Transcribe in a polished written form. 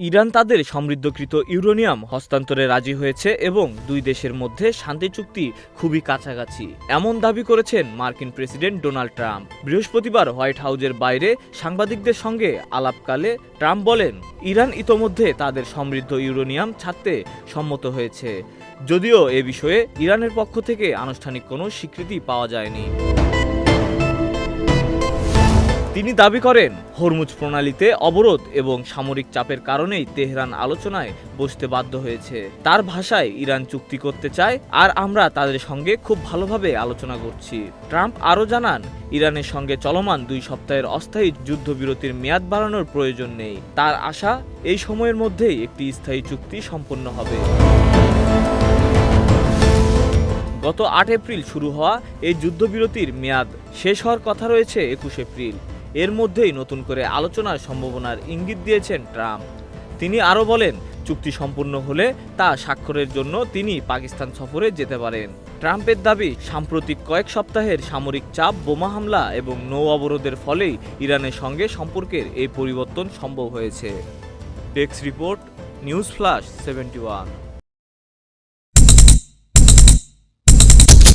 Iran তাদের সমৃদ্ধকৃত uranium হস্তান্তরে রাজি হয়েছে এবং দুই দেশের মধ্যে শান্তি চুক্তি খুবই কাছাকাছি, এমন দাবি করেছেন মার্কিন প্রেসিডেন্ট ডোনাল্ড ট্রাম্প। বৃহস্পতিবার হোয়াইট হাউজের বাইরে সাংবাদিকদের সঙ্গে আলাপকালে ট্রাম্প বলেন, ইরান ইতোমধ্যে তাদের সমৃদ্ধ ইউরেনিয়াম ছাড়তে সম্মত হয়েছে, যদিও এ বিষয়ে ইরানের পক্ষ থেকে আনুষ্ঠানিক কোনো স্বীকৃতি পাওয়া যায়নি। তিনি দাবি করেন, হরমুজ প্রণালীতে অবরোধ এবং সামরিক চাপের কারণেই তেহরান আলোচনায় বসতে বাধ্য হয়েছে। তার ভাষায়, ইরান চুক্তি করতে চায় আর আমরা তাদের সঙ্গে খুব ভালোভাবে আলোচনা করছি। ট্রাম্প আরও জানান, ইরানের সঙ্গে চলমান 2 সপ্তাহের অস্থায়ী যুদ্ধবিরতির মেয়াদ বাড়ানোর প্রয়োজন নেই। তার আশা, এই সময়ের মধ্যেই একটি স্থায়ী চুক্তি সম্পন্ন হবে। গত 8 এপ্রিল শুরু হওয়া এই যুদ্ধবিরতির মেয়াদ শেষ হওয়ার কথা রয়েছে 21 এপ্রিল। এর মধ্যেই নতুন করে আলোচনার সম্ভাবনার ইঙ্গিত দিয়েছেন ট্রাম্প। তিনি আরও বলেন, চুক্তি সম্পূর্ণ হলে তা স্বাক্ষরের জন্য তিনি পাকিস্তান সফরে যেতে পারেন। ট্রাম্পের দাবি, সাম্প্রতিক কয়েক সপ্তাহের সামরিক চাপ, বোমা হামলা এবং নৌ অবরোধের ফলেই ইরানের সঙ্গে সম্পর্কের এই পরিবর্তন সম্ভব হয়েছে। Desk report, news flash 71।